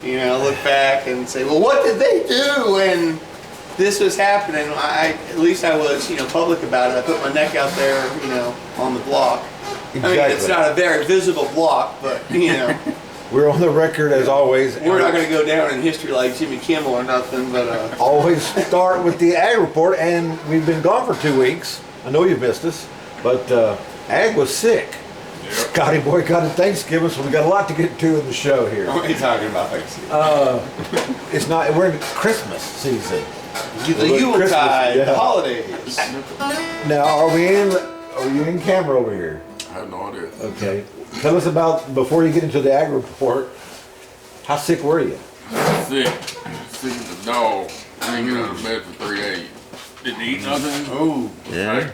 You know, look back and say, well, what did they do when this was happening? At least I was, public about it. I put my neck out there, on the block. Exactly. I mean, it's not a very visible block, but, We're on the record as always. we're not going to go down in history like Jimmy Kimmel or nothing, but... Always start with the Ag Report, and we've been gone for 2 weeks. I know you've missed us, but Ag was sick. Yep. Scotty boycotted Thanksgiving, so we got a lot to get to in the show here. What are you talking about Thanksgiving? It's not, we're in Christmas season. The Yuletide, yeah. the holidays. Now, are you in camera over here? I have no idea. Okay. Tell us about, before you get into the Ag Report, how sick were you? Sick. Sick as a dog. I didn't get out of bed for 3 days. Didn't eat nothing. Oh, Yeah.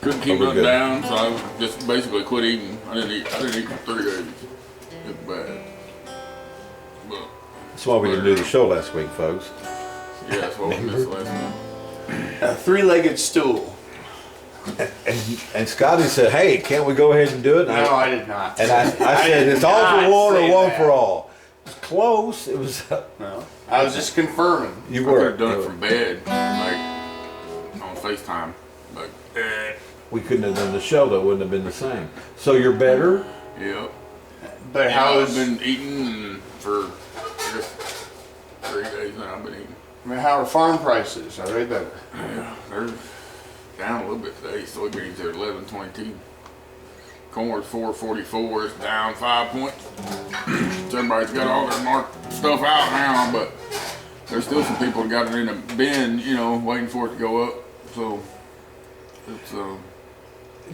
Couldn't keep nothing down, so I just basically quit eating. I didn't eat for 3 days. It's bad. But That's why we didn't do the show last week, folks. yeah, that's what we missed last night. a three-legged stool. And Scotty said, hey, can't we go ahead and do it? And No, I did not. I said, did it's all for not one or say one that. for all. It was close. It was. No, I was just confirming. You I could were. have done it from bed, like on FaceTime. But We couldn't have done the show, though. It wouldn't have been the same. So you're better? yeah. But I've how's been eating for I guess 3 days now. I've been eating. how are farm prices? Are they better? Yeah, they're down a little bit today. Soybeans are 11.22. Corn's 4.44. It's down 5 points. So everybody's got all their marked stuff out now, but there's still some people that got it in a bin, waiting for it to go up. So it's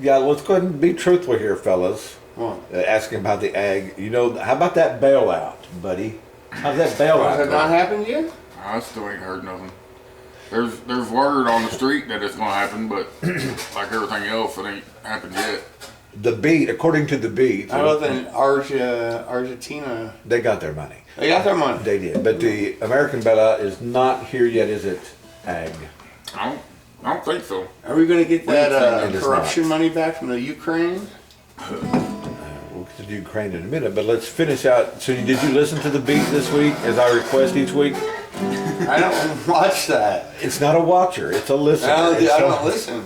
Yeah, let's go ahead and be truthful here, fellas. What? Asking about the ag. How about that bailout, buddy? How's that bailout Has it not going? happened yet? I still ain't heard nothing. There's word on the street that it's gonna happen, but like everything else, it ain't happened yet. The Beat, according to the Beat, How about in Argentina? they got their money. They got their money. They did. But the American bailout is not here yet, is it, Ag? I don't think so. Are we going to get that It is corruption not. money back from the Ukraine? We'll get to Ukraine in a minute, but let's finish out. So did you listen to the Beat this week, as I request each week? I don't watch that. It's not a watcher, it's a listener. I It's don't listen.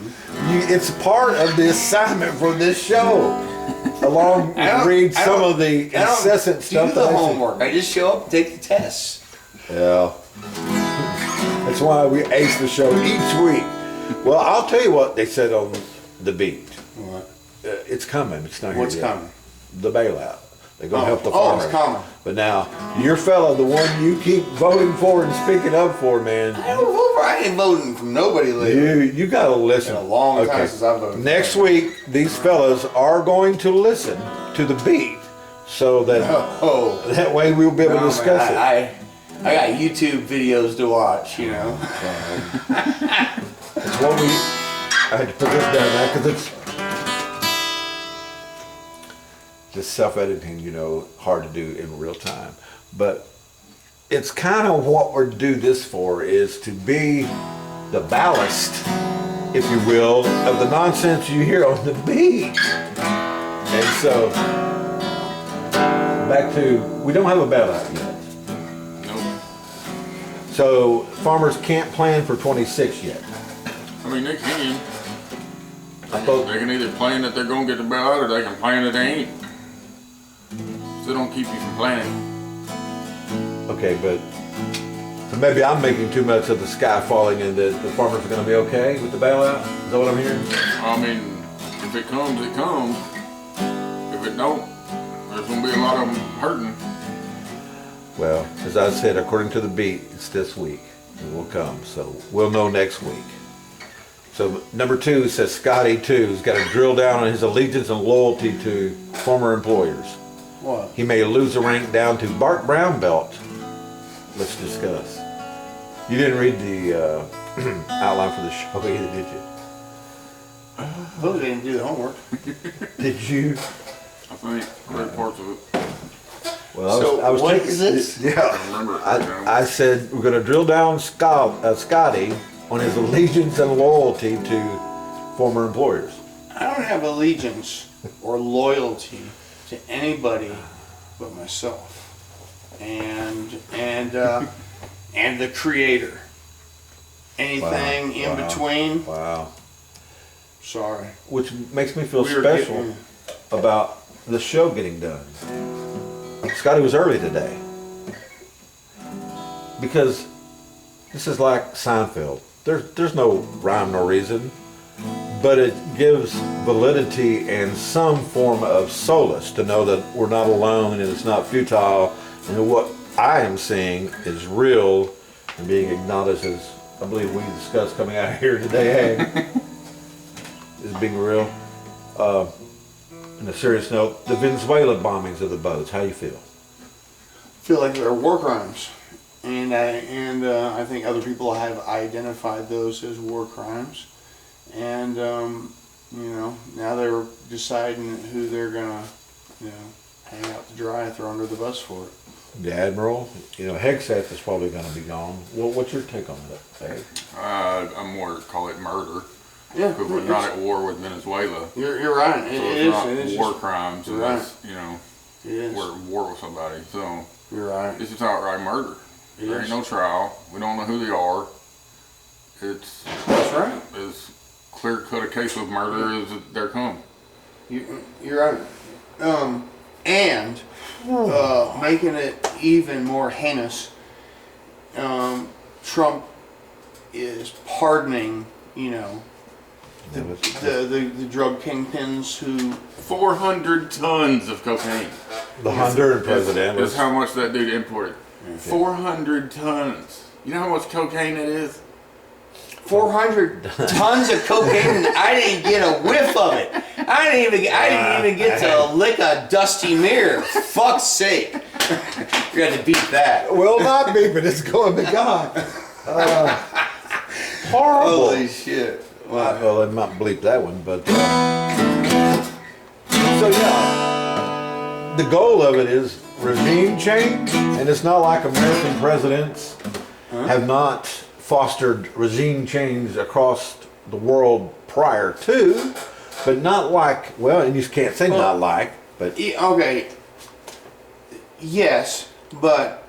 It's part of the assignment for this show. Along I don't- read I some don't- of the I don't incessant stuff. Do the that I see. homework. I just show up and take the tests. Yeah. That's why we ace the show each week. Well, I'll tell you what they said on the Beat. What? It's coming. It's not here What's yet. coming? The bailout. They're going to help the Oh, farmers. it's coming. But now, your fella, the one you keep voting for and speaking up for, man, I ain't voting for nobody lately. you got to listen. It's been a long time since I voted. Next week, these fellas are going to listen to the Beat, so that Oh. that way we'll be able to discuss it. I got YouTube videos to watch, It's what we. I had to put this down now because it's just self-editing, hard to do in real time. But it's kind of what we're do this for, is to be the ballast, if you will, of the nonsense you hear on the Beat. And so, back to, we don't have a bailout yet. Nope. So farmers can't plan for 26 yet. I mean, they can. I thought, They can either plan that they're gonna get the bailout, or they can plan that they ain't. Still don't keep you from planning. okay, but so maybe I'm making too much of the sky falling and that the farmers are going to be okay with the bailout? Is that what I'm hearing? I mean, if it comes, it comes. If it don't, there's gonna be a lot of them hurting. Well, as I said, according to the Beat, it's this week. It will come, so we'll know next week. So number 2 says Scotty too has got to drill down on his allegiance and loyalty to former employers. What? He may lose the rank down to Bart Brown belt. Let's discuss. You didn't read the outline for the show either, did you? Well, they didn't do the homework. Did you? I think great parts of it. Well, So, I was what taking- is this? I Yeah. remember it. I said we're going to drill down Scotty on his allegiance and loyalty to former employers. I don't have allegiance or loyalty to anybody but myself. And and the creator. Anything in Wow. between? Wow. Sorry. Which makes me feel We were special getting- about the show getting done. Scotty was early today. Because this is like Seinfeld. There's no rhyme nor reason, but it gives validity and some form of solace to know that we're not alone and it's not futile, and that what I am seeing is real and being acknowledged as, I believe we discussed coming out here today, hey, is being real. On a serious note, the Venezuela bombings of the boats, how you feel? Feel like they're war crimes, and I think other people have identified those as war crimes, and now they're deciding who they're gonna hang out to dry, throw under the bus for it. The Admiral, Hegseth is probably going to be gone. What's your take on that, Dave? I'm more call it murder. Yeah, Because we're not at war with Venezuela. You're right. So It it's is. not It is war just- crimes You're right. unless, It is. we're at war with somebody. So You're right. it's just outright murder. It There is. ain't no trial. We don't know who they are. It's That's right. as clear cut a case of murder as there come. You're right. And making it even more heinous, Trump is pardoning, the drug kingpins who 400 tons of cocaine. The Honduran president is was how much that dude imported. 400 tons. You know how much cocaine that is? 400 tons of cocaine, and I didn't get a whiff of it. I didn't even get to lick a dusty mirror. Fuck's sake! You had to beat that. will not be, but it's going to God. Horrible. Holy shit! Wow. Well, I might bleep that one, but so yeah, the goal of it is regime change, and it's not like American presidents have not fostered regime change across the world prior to, but not like, well, and you can't say not like, but Okay. Yes, but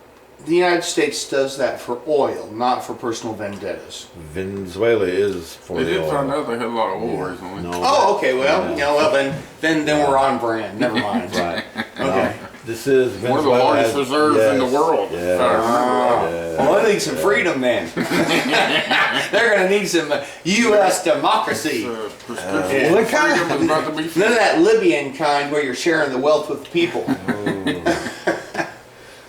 the United States does that for oil, not for personal vendettas. Venezuela is for They the did oil. find out they had a lot of war recently. No, Oh, okay. Well, yeah. then we're on brand. Never mind. Right. Okay. No, this is Venezuela. One of the largest has- reserves in the yes, world. Yeah. Yeah. Well, they need some freedom then. They're gonna need some U.S. democracy. Prescription Well, they kinda- freedom is about to be None of that Libyan kind where you're sharing the wealth with the people.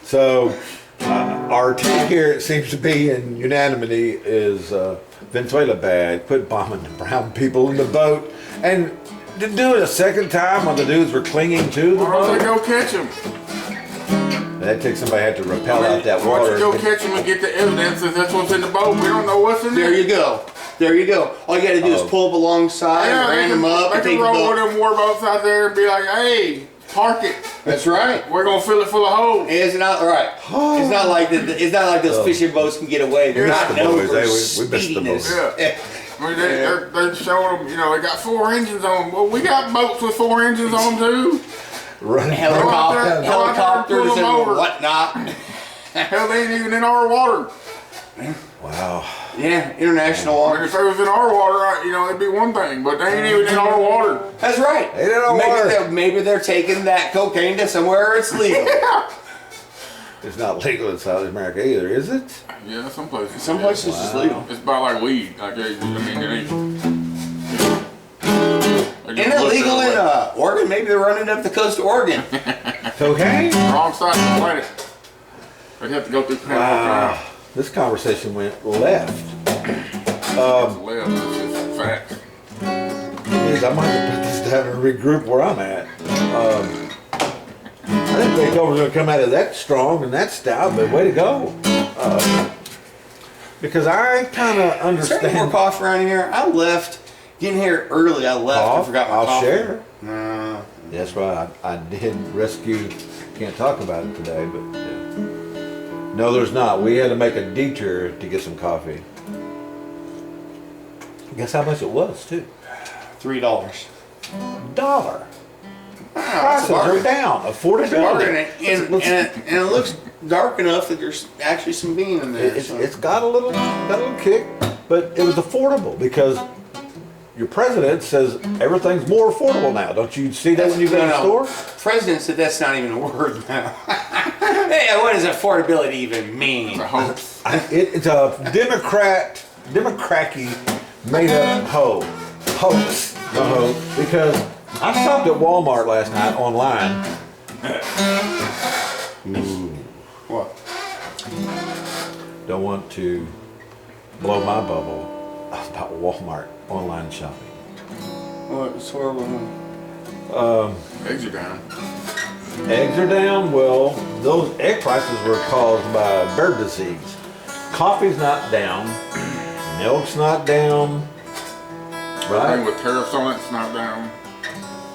So, our take here, it seems to be in unanimity, is Venezuela bad. Quit bombing the brown people in the boat. And to do it a second time when the dudes were clinging to the Why don't they boat. go catch him? That takes somebody had to repel out that Why don't you go water. catch him and get the evidence that that's what's in the boat? We don't know what's in There there. you go. There you go. All you gotta do is pull up alongside, Yeah, ran them up, they and can take the roll one boat. of them warboats out there and be like, hey, park it. That's right. We're gonna fill it full of holes. It's not right. It's not like it's not like those fishing boats can get away. They're Missed not the known boys, for we missed the speediness. boys. Yeah. I mean, they're showing them, they got 4 engines on them. Well, we got boats with 4 engines on them too. Running Helicopters Go out there and pull and them over. whatnot. Hell, they ain't even in our water. Wow. Yeah, international I mean, waters. if they was in our water, it'd be one thing, but they ain't even in our water. That's right. They don't water. Maybe they're taking that cocaine to somewhere it's legal. It's not legal in South America either, is it? Yeah, some places. Some places it's legal. It's about like weed. Like, it ain't. Ain't it legal in Oregon? Maybe they're running up the coast of Oregon. Cocaine? Wrong side of the planet. They'd have to go through Panama Canal. This conversation went left. It's left. It's just facts. Jeez, I might have to put this down and regroup where I'm at. I didn't think I was going to come out of that strong and that stout, but way to go. Because I kind of Is there any more understand. coffee around here? I left. Getting here early, I left and Cough? forgot my I'll coffee. share. No. That's right. I did rescue. Can't talk about it today, but no, there's not. We had to make a detour to get some coffee. Guess how much it was too? $3. $1. Wow, Prices are down. It's a bargain, Affordability. and it looks dark enough that there's actually some bean in there. It's, so. it's got a little kick, but it was affordable because your president says everything's more affordable now. Don't you see that when you go to the store? President said that's not even a word now. Hey, what does affordability even mean? It's a hoax. It's a Democracy made up hoax, because I stopped at Walmart last night online. What? Don't want to blow my bubble about Walmart online shopping. What's horrible? Eggs are down. Eggs are down. Well, those egg prices were caused by bird disease. Coffee's not down. Milk's not down. Everything Right? with tariffs on it's not down.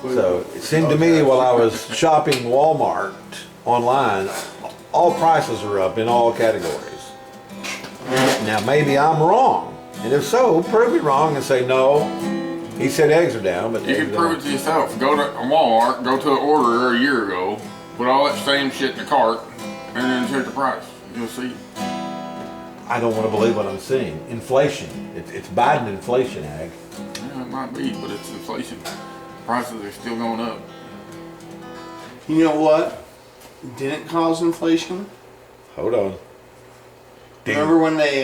So it seemed to me while I was shopping Walmart online, all prices are up in all categories. Now maybe I'm wrong. And if so, prove me wrong and say no. He said eggs are down, but You eggs can are prove it to yourself. Go to Walmart, go to an order a year ago, put all that same shit in the cart, and then check the price. You'll see. I don't want to believe what I'm seeing. Inflation. It's Biden inflation, Ag. Yeah, it might be, but it's inflation. Prices are still going up. You know what didn't cause inflation? Hold on. Remember when they,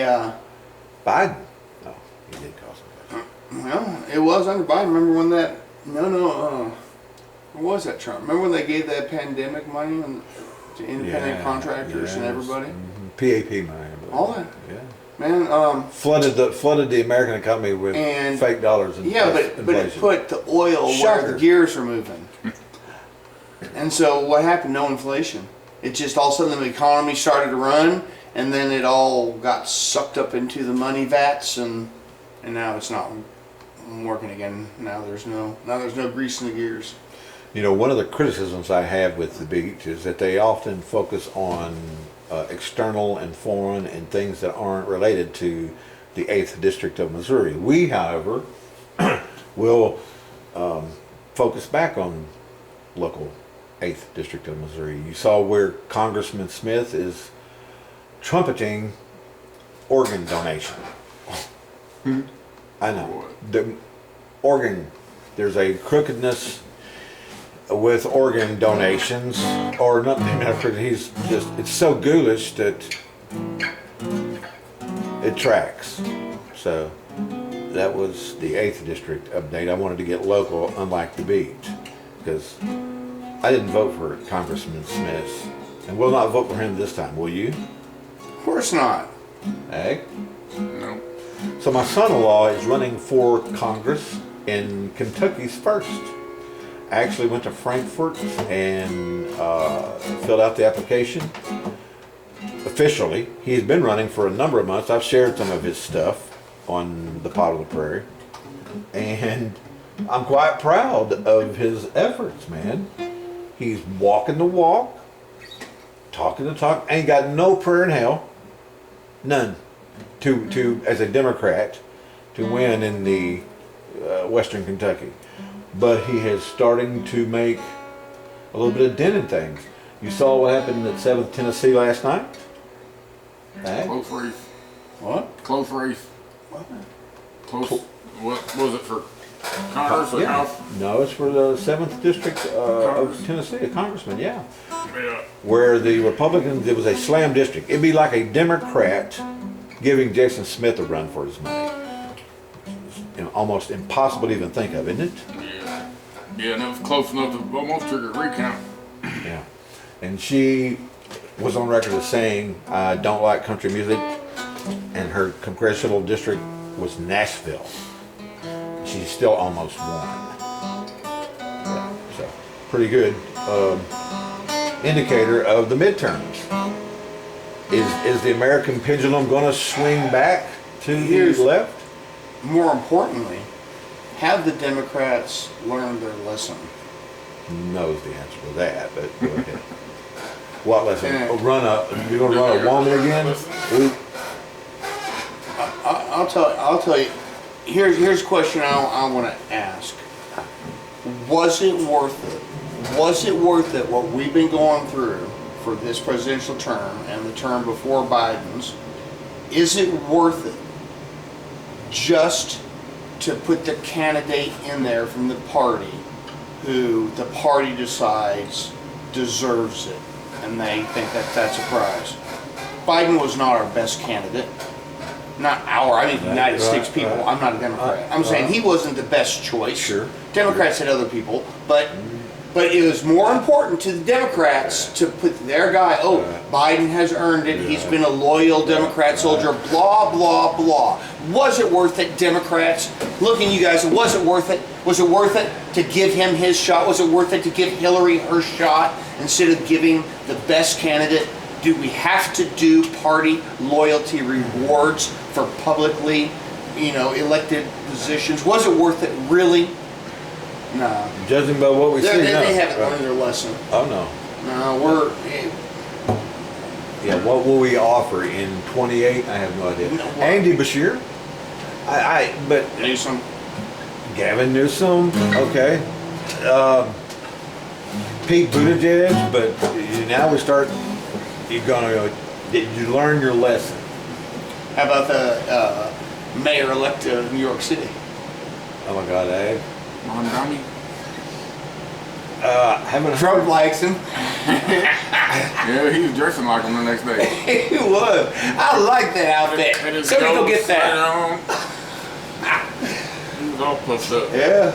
Biden? No, he did cause inflation. well, it was under Biden. Remember when that, what was that Trump? Remember when they gave that pandemic money to independent contractors and yes. everybody? PAP money. I believe. All that. Yeah. Man, Flooded the American economy with And- fake dollars and yeah, but it inflation. put the oil where Shocker. the gears are moving. And so what happened? No inflation. It just all of a sudden the economy started to run, and then it all got sucked up into the money vats, and now it's not working again. Now there's no grease in the gears. You know, one of the criticisms I have with the beach is that they often focus on external and foreign and things that aren't related to the 8th District of Missouri. We, however, will focus back on local 8th District of Missouri. You saw where Congressman Smith is trumpeting organ donation. I know. The organ, there's a crookedness with organ donations, or not, maybe not crooked, it's so ghoulish that it tracks. So that was the 8th District update. I wanted to get local, unlike the beach, because I didn't vote for Congressman Smith, and will not vote for him this time, will you? Of course not. Ag? No. So my son-in-law is running for Congress in Kentucky's first. I actually went to Frankfort and filled out the application. Officially, he's been running for a number of months. I've shared some of his stuff on the Pot of the Prairie. And I'm quite proud of his efforts, man. He's walking the walk, talking the talk, ain't got no prayer in hell. None. To as a Democrat, to win in the Western Kentucky. But he is starting to make a little bit of dent in things. You saw what happened at 7th Tennessee last night? Eh? Close race. What? Close race. What? Close. What was it for Congress or Yeah. House? No, it's for the 7th District of Tennessee, a congressman, yeah. Yeah. Where the Republicans, it was a slam district. It'd be like a Democrat giving Jason Smith a run for his money. You know, almost impossible to even think of, isn't it? Yeah. Yeah, and it was close enough to almost trigger a recount. Yeah. And she was on record as saying, I don't like country music, and her congressional district was Nashville. She still almost won. Yeah, so, pretty good indicator of the midterms. Is the American pendulum going to swing back to Here's- the left? More importantly, have the Democrats learned their lesson? Knows the answer to that, but go ahead. What lesson? Yeah. You're going to run a woman again? I'll tell you. Here's a question I want to ask. Was it worth it? Was it worth it what we've been going through for this presidential term and the term before Biden's, is it worth it just to put the candidate in there from the party who the party decides deserves it and they think that that's a prize? Biden was not our best candidate. Not our, I mean United States people. right. I'm not a Democrat. I'm saying he wasn't the best choice. Sure. Democrats had other people, but it was more important to the Democrats to put their guy. Oh, Biden has earned it. He's been a loyal Democrat soldier. Blah blah blah. Was it worth it, Democrats? Looking, you guys, was it worth it? Was it worth it to give him his shot? Was it worth it to give Hillary her shot instead of giving the best candidate? Do we have to do party loyalty rewards for publicly, elected positions? Was it worth it, really? No. Judging by what we see, They no. haven't learned their lesson. Oh no. No, Yeah, what will we offer in 28? I have no idea. No, what? Andy Bashir? But Newsom. Gavin Newsom, okay. Pete Buttigieg, but now you're gonna go, did you learn your lesson? How about the mayor-elect of New York City? Oh my God, Mondami. haven't Trump heard. likes him. Yeah, he was dressing like him the next day. He was. I like that outfit. Had his Somebody go gold get that. sweater on. He was all puffed up. Yeah.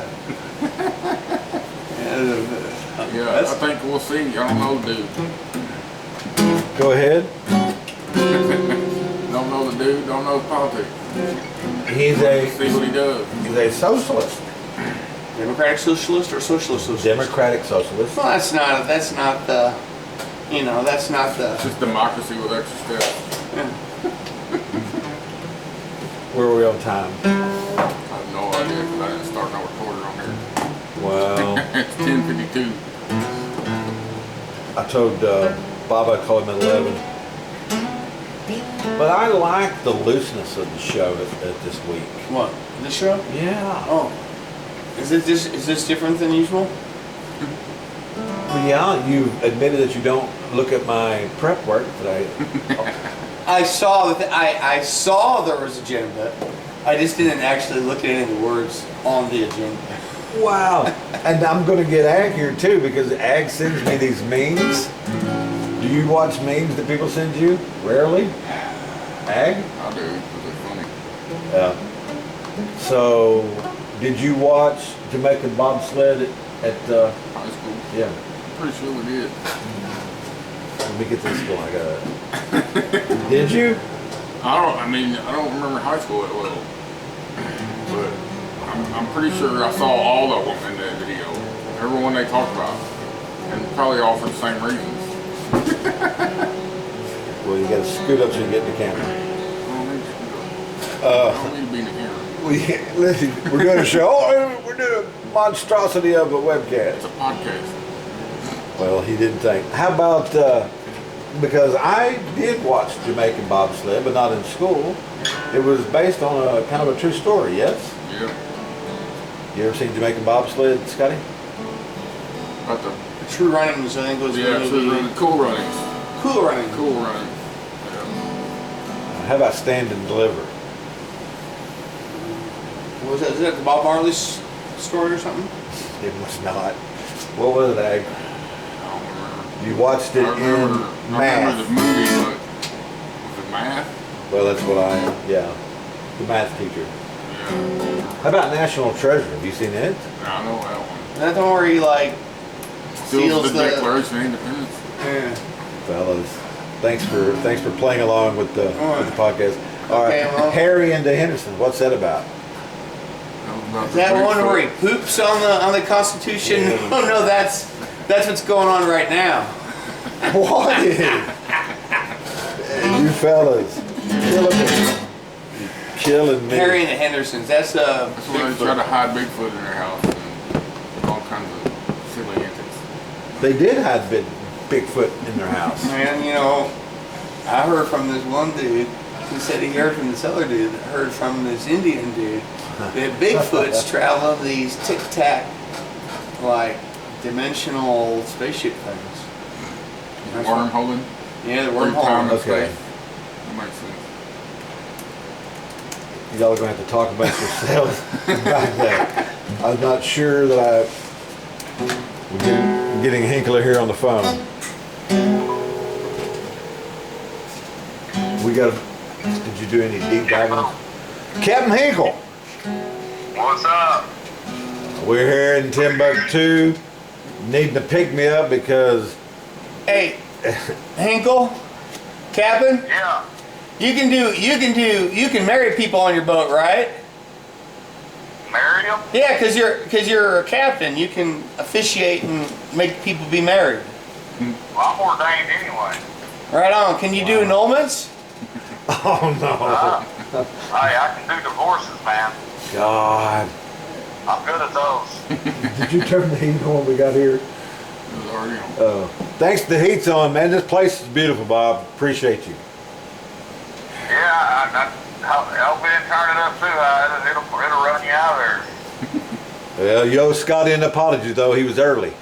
Yeah, I think we'll see. I don't know the dude. Go ahead. Don't know the dude. Don't know politics. He's See what he does. a socialist. Democratic socialist or socialist socialist? Democratic socialist. Well, that's not the, that's not the, It's just democracy with extra steps. Where are we on time? I have no idea because I didn't start no recorder on here. Well, It's 10:52. I told Bob I'd call him at 11. But I like the looseness of the show at this week. what, this show? Yeah. Oh. Is this different than usual? Well, yeah, you admitted that you don't look at my prep work today. I saw that I saw there was agenda. I just didn't actually look at any of the words on the agenda. Wow. And I'm going to get Ag here too because Ag sends me these memes. Do you watch memes that people send you? Rarely? Ag? I do, because they're funny. Yeah. So, did you watch Jamaican bobsled at High school. yeah. Pretty sure we did. Let me get this going. I got it. Did you? I don't remember high school that well. But I'm pretty sure I saw all of them in that video. Everyone they talked about. And probably all for the same reasons. Well, you got to scoot up so you get in the camera. I don't need to be in the camera. Listen, we're doing a show. Oh, we're doing a monstrosity of a webcast. It's a podcast. Well, he didn't think. How about, because I did watch Jamaican bobsled, but not in school. It was based on a kind of a true story, yes? Yeah. You ever seen Jamaican bobsled, Scotty? About the True Runnings, I think was the True Running. Cool Runnings. Cool Running. Cool Running. Yeah. How about Stand and Deliver? Was that, is that the Bob Marley story or something? It was not. What was it, Ag? I don't remember. You watched it I remember in the math. movie, but was it math? Well, that's what the math teacher. Yeah. How about National Treasure? Have you seen it? I know that one. Is that the one where he like Seals steals the the Declaration of Independence. Yeah. Fellas, thanks for playing along with the podcast. All right, Okay, well- Harry and the Henderson. What's that about? That was about Is the that one Bigfoot. where he poops on the Constitution? Yeah. Oh no, that's what's going on right now. What? You fellas, killing me. Killing me. Harry and the Hendersons. That's That's when they try to Bigfoot. hide Bigfoot in their house and all kinds of silly antics. They did have Bigfoot in their house. Man, I heard from this one dude who said he heard from this other dude that heard from this Indian dude that Bigfoots travel these tic-tac, like, dimensional spaceship things. That's Wormholing. Yeah, the Through time wormhole. and Okay. space. That makes sense. Y'all are gonna have to talk amongst yourselves about that. I'm not sure that we're getting Hinkler here on the phone. Did you do any deep diving? Captain Hinkle, What's up? we're here in Timbuktu, needing to pick me up because Hey, Hinkle, Captain, Yeah. you can marry people on your boat, right? Marry him? Yeah, cause you're a captain. You can officiate and make people be married. Well, I'm ordained anyway. Right on. Can you do annulments? oh no, Hey, I can do divorces, man. God! I'm good at those. Did you turn the heat on when we got here? It was already on. Thanks, the heat's on, man. This place is beautiful, Bob. Appreciate you. Yeah, I hope we didn't turn it up too high. It'll run you out of there. Well, you owe Scotty an apology, though. He was early.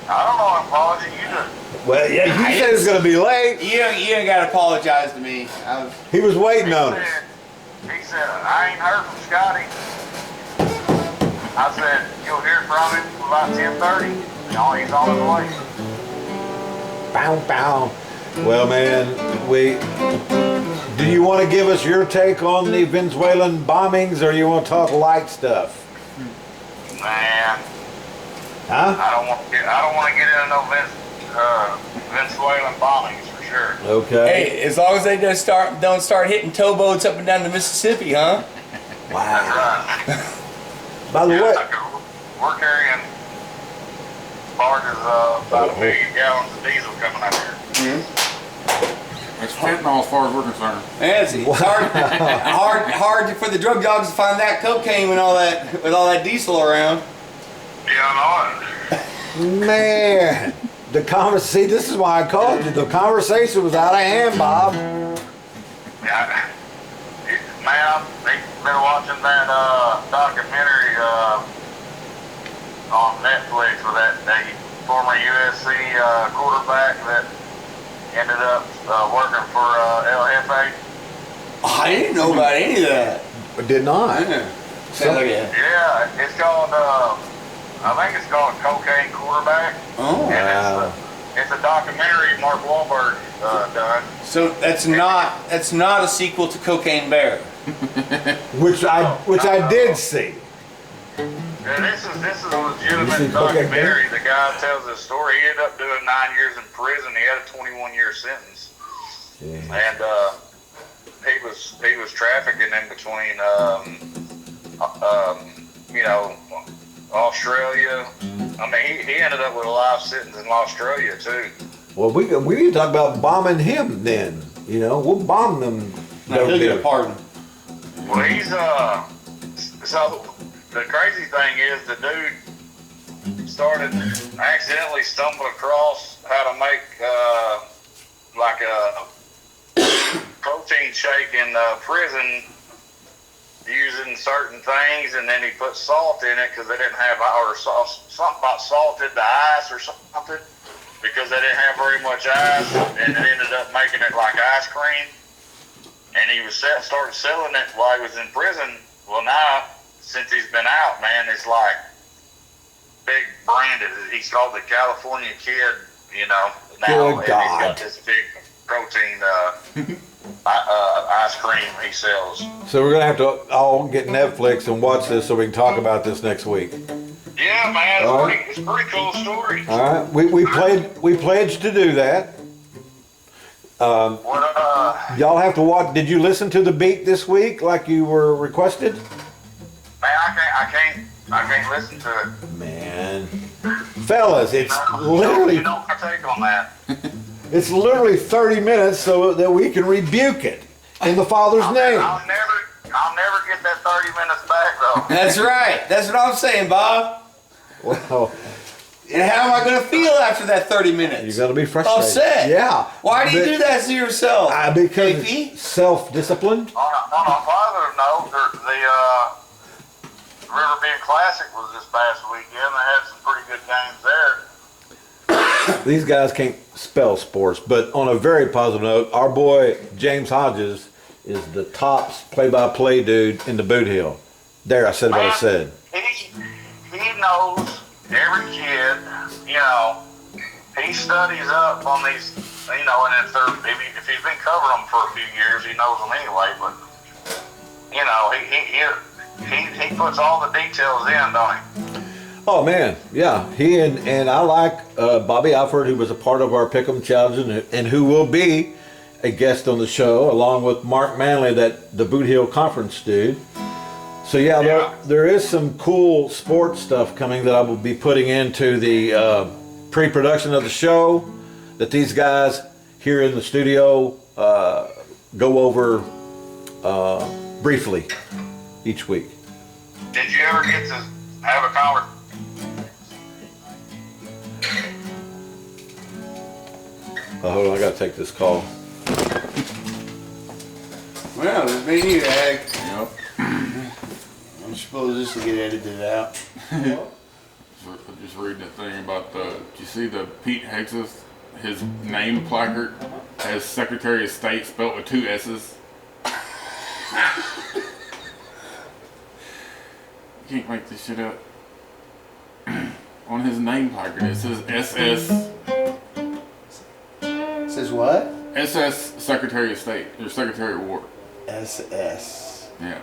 I don't know an apology. You just, Well, yeah, you said it was going to be late. You ain't got to apologize to me. He was waiting on us. he said, I ain't heard from Scotty. I said, you'll hear from him about 10:30. He's on his way. Bow, bow. Well, man, do you want to give us your take on the Venezuelan bombings, or you want to talk light stuff? Man, Huh? I don't want to get into no Venezuelan bombings for sure. Okay. Hey, as long as they don't start hitting towboats up and down the Mississippi, huh? That's Wow. right. By the way, We're carrying barges about 1 million gallons of diesel coming out here. It's fentanyl as far as we're concerned. Yeah, it's hard for the drug dogs to find that cocaine with all that diesel around. Yeah, I know man, see, this is why I called you. The conversation was out of hand, Bob. it. Yeah, man, I've been watching that documentary on Netflix with that former USC quarterback that ended up working for El Jefe. Oh, I didn't know about any of that. Did not. Sounds like a- Yeah, it's called, I think it's called Cocaine Quarterback. Oh, And it's a documentary Mark Wahlberg done. so that's not a sequel to Cocaine Bear. Which I did see. Yeah, this is a You see legitimate Cocaine documentary. The guy tells his story. He ended up doing 9 years in prison. He had a 21-year sentence, and he was trafficking in between, Australia. I mean, he ended up with a life sentence in Australia too. Well, we need to talk about bombing him then. You know, we'll bomb them. Now, he'll get a pardon. Well, he's so the crazy thing is the dude accidentally stumbled across how to make like a protein shake in prison using certain things, and then he put salt in it because they didn't have, or something about salted the ice or something because they didn't have very much ice, and it ended up making it like ice cream. And he started selling it while he was in prison. Well, now since he's been out, man, it's like big branded. He's called the California Kid, now. Good and God. he's got this big protein ice cream he sells. So we're gonna have to all get Netflix and watch this so we can talk about this next week. Yeah, man, All right. it's a pretty cool story. All right, we pledged to do that. What Y'all have to watch. Did you listen to the beat this week like you were requested? man, I can't listen to it. Man, fellas, it's literally You know my take on that. it's literally 30 minutes so that we can rebuke it in the Father's name. I'll never get that 30 minutes back though. That's right. That's what I'm saying, Bob. Well, And how am I going to feel after that 30 minutes? you're gonna be frustrated. Upset. Yeah. Why do you do that to yourself? Because JP? it's self-discipline. On a positive note, the River Bend Classic was this past weekend. They had some pretty good games there. these guys can't spell sports. But on a very positive note, our boy James Hodges is the top play-by-play dude in the Boot Hill. There, I said what I said. He knows every kid, you know. He studies up on these, you know, and if he's been covering them for a few years, he knows them anyway. But you know, he puts all the details in, don't he? Oh man, yeah. He and I like Bobby Alford, who was a part of our Pick'em Challenge and who will be a guest on the show, along with Mark Manley, the Boot Hill Conference dude. So yeah, there is some cool sports stuff coming that I will be putting into the pre-production of the show that these guys here in the studio go over briefly each week. Did you ever get to have a conversation? Hold on, I gotta take this call. Well, there's me and you, Ag. Yep. I suppose this will get edited out. Just reading the thing about did you see the Pete Hexus, his name placard has Secretary of State spelled with 2 S's. You can't make this shit up. On his name placard it says SS. Says what? SS Secretary of State, or Secretary of War. SS. Yeah.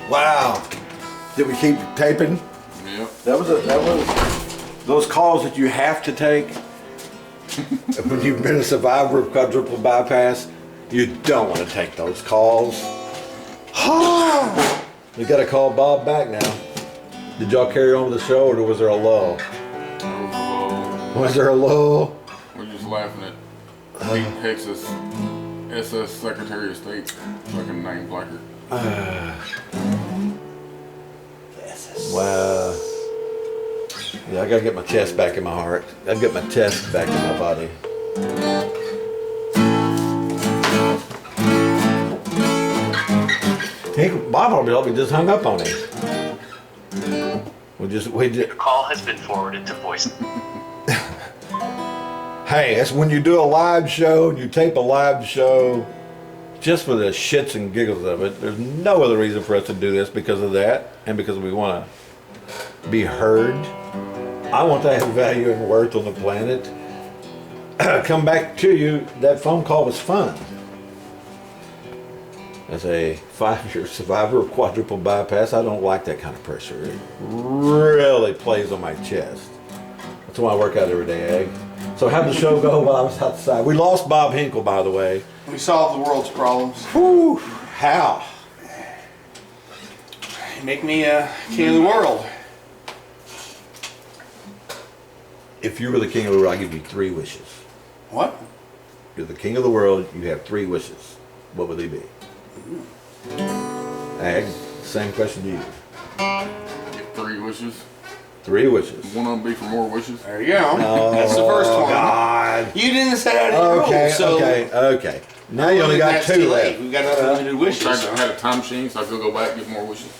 Wow. Did we keep taping? Yep. That was those calls that you have to take when you've been a survivor of quadruple bypass. You don't want to take those calls. We got to call Bob back now. Did y'all carry on with the show, or was there a lull? Was there a lull? We're just laughing at Pete Hexus, SS Secretary of State, fucking name placard. Wow. Yeah, I gotta get my chest back in my heart. I gotta get my chest back in my body. Bob probably just hung up on him. We just. The call has been forwarded to voice. Hey, that's when you do a live show and you tape a live show just for the shits and giggles of it. There's no other reason for us to do this because of that and because we want to be heard. I want to have value and worth on the planet. Come back to you, that phone call was fun. As a 5-year survivor of quadruple bypass, I don't like that kind of pressure. It really plays on my chest. That's why I work out every day, Egg. So how'd the show go while I was outside? We lost Bob Hinkle, by the way. We solved the world's problems. Whew, how? Make me king of the world. If you were the king of the world, I'd give you 3 wishes. What? You're the king of the world, you have 3 wishes. What would they be? Ag, same question to you. Get 3 wishes. 3 wishes. One of them be for more wishes. There you go. That's the first one. God. You didn't set out any Okay, rules, so okay. Now you only got that's 2 too left. late. We've got unlimited wishes. I So. had a time machine, so I could go back and get more wishes.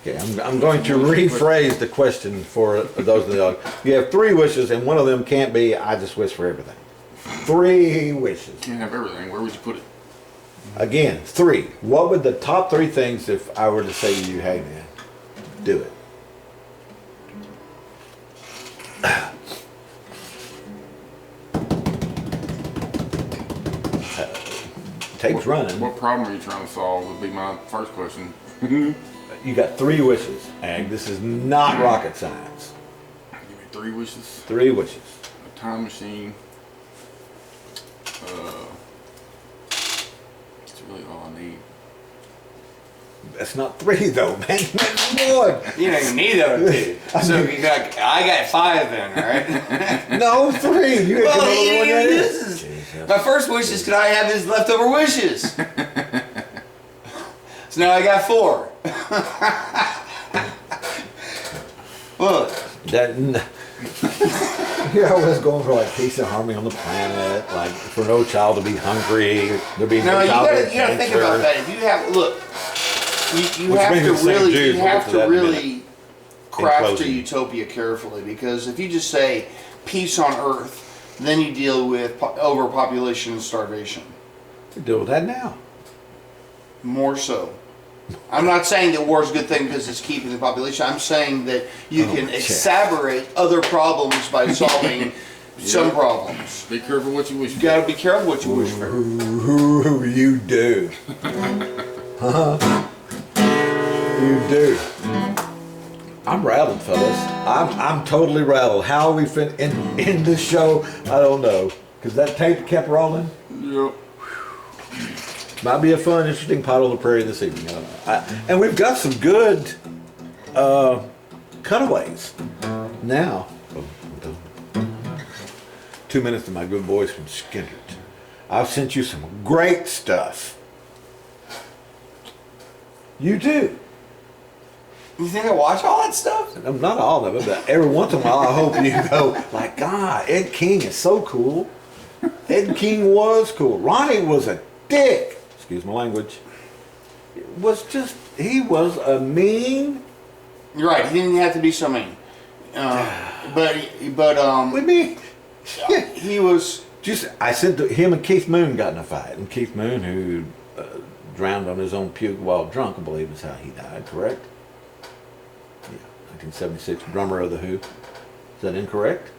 Okay, I'm going to rephrase the question for those of the audience. You have 3 wishes, and one of them can't be, I just wish for everything. 3 wishes. Can't have everything. Where would you put it? Again, 3. What would the top 3 things if I were to say to you, hey man, do it? Tape's running. What problem are you trying to solve would be my first question. You got 3 wishes, Ag. This is not rocket science. Give me 3 wishes. 3 wishes. A time machine. That's really all I need. That's not 3 though, man. That's 1. You don't even need those two. So you got, I got 5 then, right? No, 3. You Well, well, you one didn't that even is. use Yes. My first wish is could I have his leftover wishes? So now I got 4. Look, That you're always going for like peace and harmony on the planet, like for no child to be hungry, there be no, no you child gotta, with you gotta think about cancer. that. If you have, look, you Which have brings to us to St. really, Jude. you We'll get have to to that in a really craft a closing. utopia carefully, because if you just say peace on Earth, then you deal with overpopulation and starvation. We deal with that now. More so. I'm not saying that war is a good thing because it's keeping the population. I'm saying that you can shit. exacerbate other problems by solving some problems. Be careful what you wish You for. gotta be careful what you wish for. Ooh, you do. You do. I'm rattled, fellas. I'm totally rattled. How we fit in this show, I don't know. Because that tape kept rolling. Yep. Might be a fun, interesting pot on the prairie this evening. I don't know. And we've got some good cutaways. Now, 2 minutes of my good voice from Skinnerd. I've sent you some great stuff. You do. You think I watch all that stuff? Not all of it, but every once in a while I hope you go, like, God, Ed King is so cool. Ed King was cool. Ronnie was a dick. Excuse my language. It was just, he was a mean. You're right. He didn't have to be so mean. But With me. he was. Just, I said to him and Keith Moon got in a fight. And Keith Moon, who drowned on his own puke while drunk, I believe is how he died, correct? Yeah, 1976, drummer of The Who. Is that incorrect?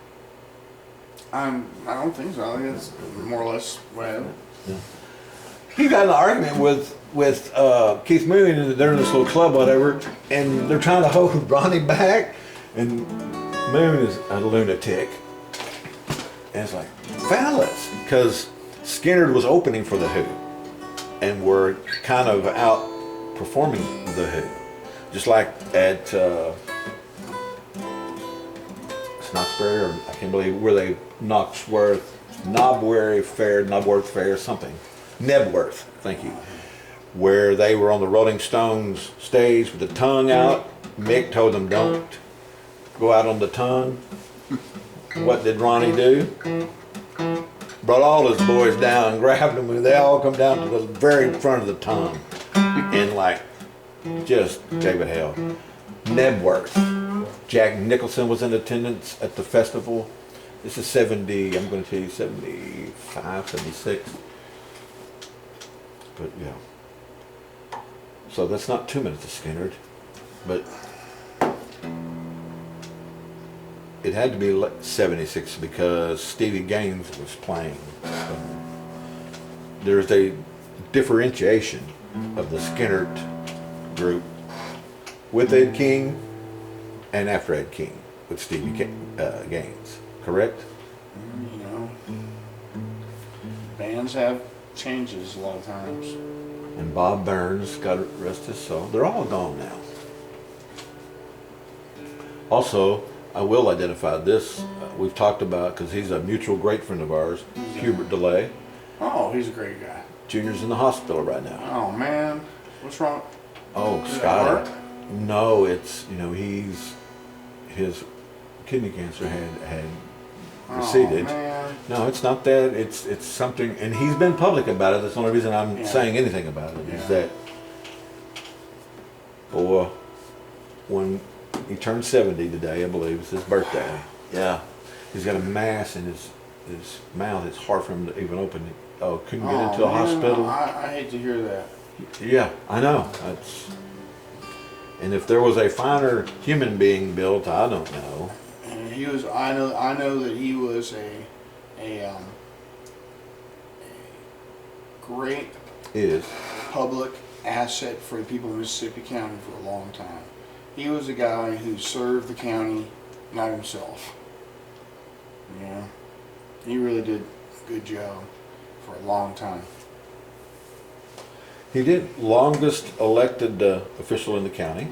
I don't think so. I think it's more or less well. He got in an argument with Keith Moon, and they're in this little club, whatever, and they're trying to hold Ronnie back, and Moon is a lunatic. And it's like, fellas, because Skinnerd was opening for The Who, and were kind of outperforming The Who. Just like at Snoxbury, or I can't believe, where they, Knobworth Fair, something. Nebworth, thank you. Where they were on the Rolling Stones stage with the tongue out. Mick told them, don't go out on the tongue. What did Ronnie do? Brought all his boys down, grabbed them, and they all come down to the very front of the tongue. And like, just gave it hell. Nebworth. Jack Nicholson was in attendance at the festival. This is 70, I'm going to tell you 75, 76. But yeah. So that's not 2 minutes of Skinnerd, but it had to be 76 because Stevie Gaines was playing. So there's a differentiation of the Skinnerd group with Ed King and after Ed King with Stevie Gaines, correct? You know, bands have changes a lot of times. And Bob Burns, God rest his soul, they're all gone now. Also, I will identify this, we've talked about, because he's a mutual great friend of ours, Hubert DeLay. Oh, he's a great guy. Junior's in the hospital right now. Oh man, what's wrong? Oh, Does that Scotty. hurt? No, it's, his kidney cancer had receded. Oh man. No, it's not that. It's something, and he's been public about it. That's the only reason I'm Yeah. saying anything about it. Is Yeah. that, boy, when he turned 70 today, I believe it's his birthday. Yeah, he's got a mass in his mouth. It's hard for him to even open it. Oh, couldn't get into a man, hospital. I hate to hear that. Yeah, I know. That's, and if there was a finer human being built, I don't know. And he was. I know that he was a great Is public asset for the people of Mississippi County for a long time. He was a guy who served the county, not himself. Yeah, he really did a good job for a long time. he did longest elected official in the county,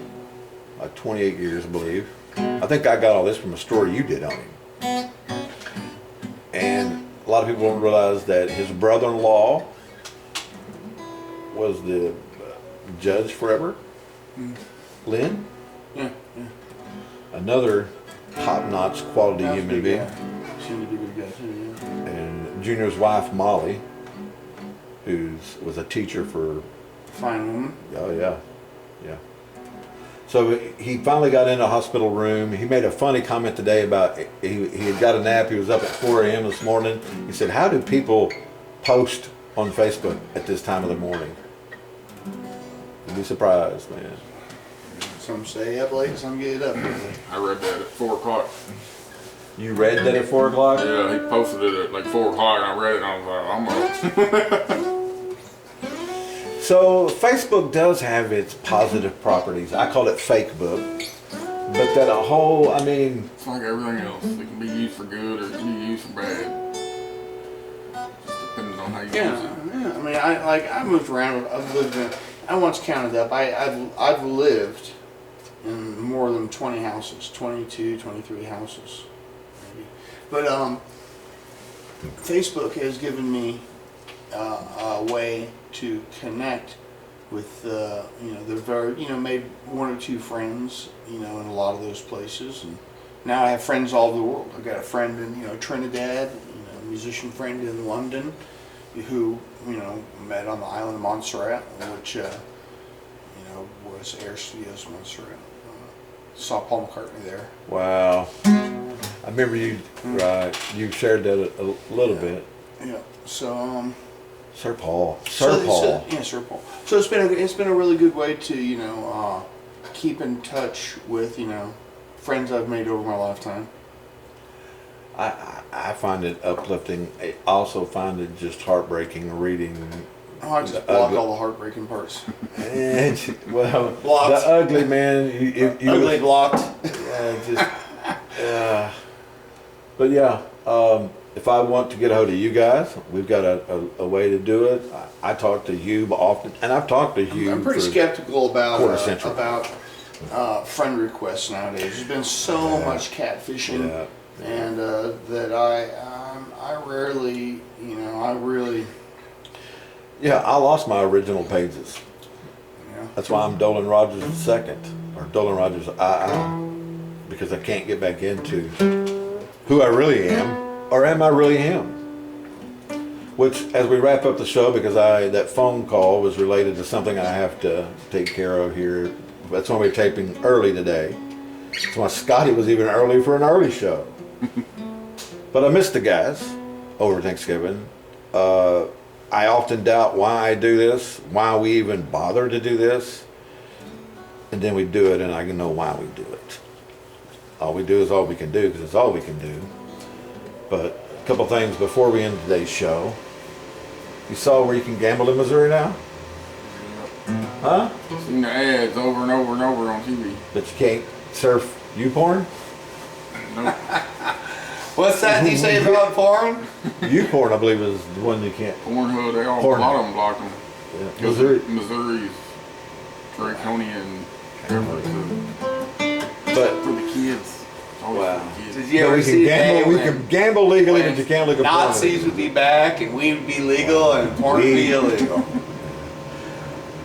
like 28 years, I believe. I think I got all this from a story you did on him. And a lot lot of people don't realize that his brother-in-law was the judge forever. Lynn, Yeah, yeah. another top-notch quality That was a human good being. guy. Seemed to be a good guy too, yeah. And Junior's wife, Molly, was a teacher for, Fine woman. oh yeah, yeah. So he finally got in a hospital room. He made a funny comment today about he had got a nap. He was up at 4 a.m. this morning. He said, how do people post on Facebook at this time of the morning? You'd be surprised, man. Some stay up late, some get up early. I read that at 4 o'clock. You read that at 4 o'clock? Yeah, he posted it at like 4 o'clock, and I read it, and I was like, I'm up. So Facebook does have its positive properties. I call it fake book. But that a whole, I mean, It's like everything else. It can be used for good or it can be used for bad. Just depends on how you use it. Yeah. I mean, I moved around. I've lived in. I once counted up. I've lived in more than 20 houses, 22, 23 houses, maybe. But Facebook has given me a way to connect with made one or two friends, in a lot of those places, and now I have friends all over the world. I've got a friend in Trinidad, a musician friend in London, who met on the island of Montserrat, which was Air Studios Montserrat. Saw Paul McCartney there. wow. I remember you, right, you shared that a little bit. Yeah. So Sir Paul. So Paul. Sir Paul. So it's been a really good way to keep in touch with friends I've made over my lifetime. I find it uplifting. I also find it just heartbreaking reading. Oh, I just block all the heartbreaking parts. Well, Blocked. the ugly man. You Ugly blocked. But yeah, if I want to get a hold of you guys, we've got a way to do it. I talk to Hugh often, and I've talked to Hugh. I'm pretty for skeptical quarter century. about friend requests nowadays. There's been so much catfishing, Yeah. and that I rarely, I really, Yeah, I lost my original pages. you know. That's why I'm Dolan Rogers II, or Dolan Rogers II, because I can't get back into who I really am, or am I really him? Which, as we wrap up the show, because that phone call was related to something I have to take care of here. That's why we're taping early today. That's why Scotty was even early for an early show. But I missed the guys over Thanksgiving. I often doubt why I do this, why we even bother to do this. And then we do it, and I know why we do it. All we do is all we can do, because it's all we can do. But a couple things before we end today's show. You saw where you can gamble in Missouri now? Huh? Seen the ads over and over and over on TV. But you can't surf YouPorn? Nope. What's that you say about porn? YouPorn, I believe, is the one you can't. Pornhub, a Pornhub. lot of them blocked them. Yeah. Missouri. Missouri's draconian effort But for the kids. It's always Wow. for the kids. Did you but ever we see can the day gamble. We when- can gamble legally, when but you can't look at porn. Nazis would be back and weed would be legal and porn would be illegal?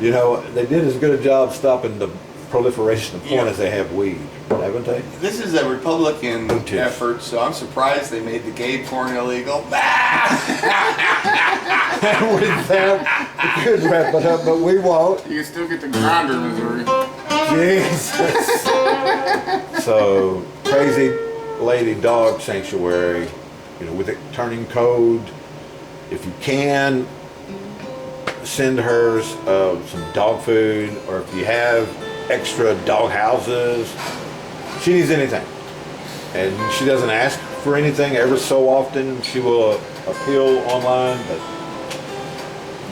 You know, they did as good a job stopping the proliferation of porn Yeah. as they have weed, haven't they? This is a Republican Putin. effort, so I'm surprised they made the gay porn illegal. With that, we could wrap it up, but we won't. You can still get the grinder in Missouri. Jesus. So, Crazy Lady Dog Sanctuary, with it turning code, if you can, send her some dog food, or if you have extra dog houses. She needs anything. And she doesn't ask for anything ever so often. She will appeal online, but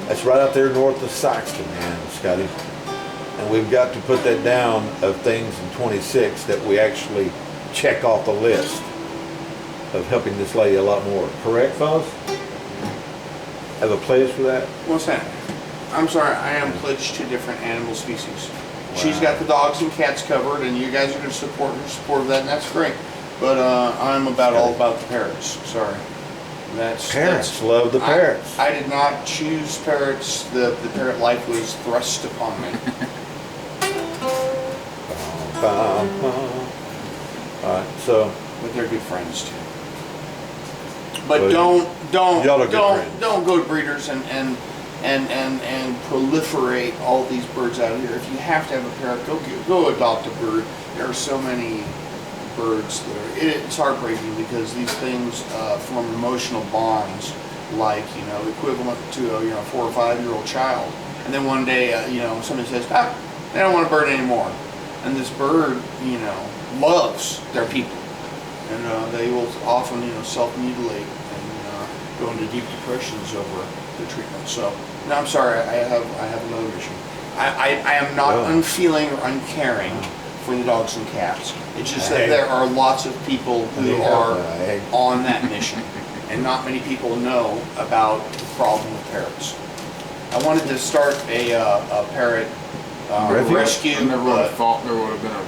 that's right out there north of Saxton, man, Scotty. And we've got to put that down of things in 26 that we actually check off the list of helping this lady a lot more. Correct, fellas? Have a pledge for that? What's that? I'm sorry, I am pledged to different animal species. She's got the dogs and cats covered, and you guys are going to support of that, and that's great. But I'm all about the parrots. Sorry. Parrots love the parrots. I did not choose parrots. The parrot life was thrust upon me. Alright, so, But they're good friends too. But Well, don't y'all are good friends. don't go to breeders and proliferate all these birds out here. If you have to have a parrot, go adopt a bird. There are so many birds that are, it's heartbreaking because these things form emotional bonds, like equivalent to a 4 or 5 year old child. And then one day somebody says, they don't want a bird anymore, and this bird loves their people, and they will often self-mutilate and go into deep depressions over the treatment. So no, I'm sorry, I have another mission. I am not unfeeling or uncaring for the dogs and cats. It's just that there are lots of people who are on that mission, and not many people know about the problem with parrots. I wanted to start a parrot rescue. I never would have but- thought there would have been a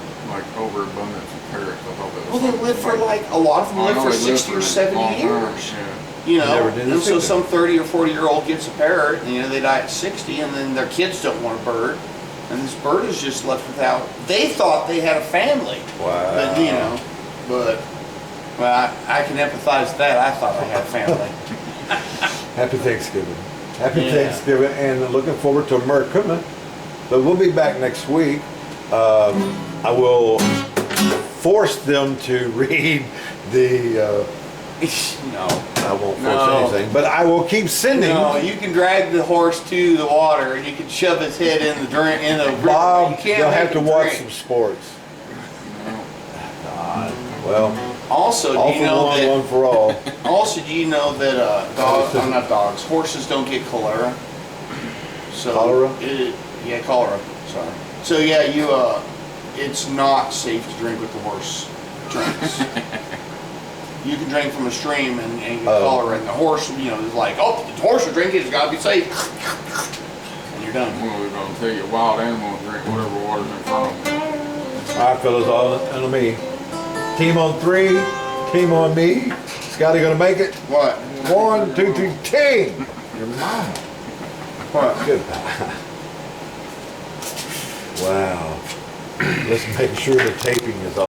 overabundance of parrots. I thought that was Well, they live for a lot of them live for 60 or 70 years. Never did And this so either. some 30 or 40-year-old gets a parrot, and they die at 60, and then their kids don't want a bird, and this bird is just left without. They thought they had a family, wow. but well, I can empathize with that. I thought I had a family. Happy Thanksgiving. Happy Yeah. Thanksgiving, and looking forward to Mercury. But we'll be back next week. I will force them to read the. No. I won't force No. anything, but I will keep sending. No, you can drag the horse to the water, and you can shove his head in the drink in the river. Bob, You can't you'll make have to him watch drink. some sports. God. Well, Also, do all you for know one, that? one for all. Also, do you know that horses don't get cholera? So Cholera? Yeah, cholera. Sorry. So yeah, it's not safe to drink with the horse drinks. You can drink from a stream and get cholera, and the horse, is like, oh, the horse will drink it, it's got to be safe. And you're done. Well, we're going to tell you, wild animals drink whatever water's in front of them. All right, fellas, all on me. Team on 3, team on me. Scotty gonna make it? What? 1, 2, 3, team! Your mama. What? Goodbye. Wow. Let's make sure the taping is off.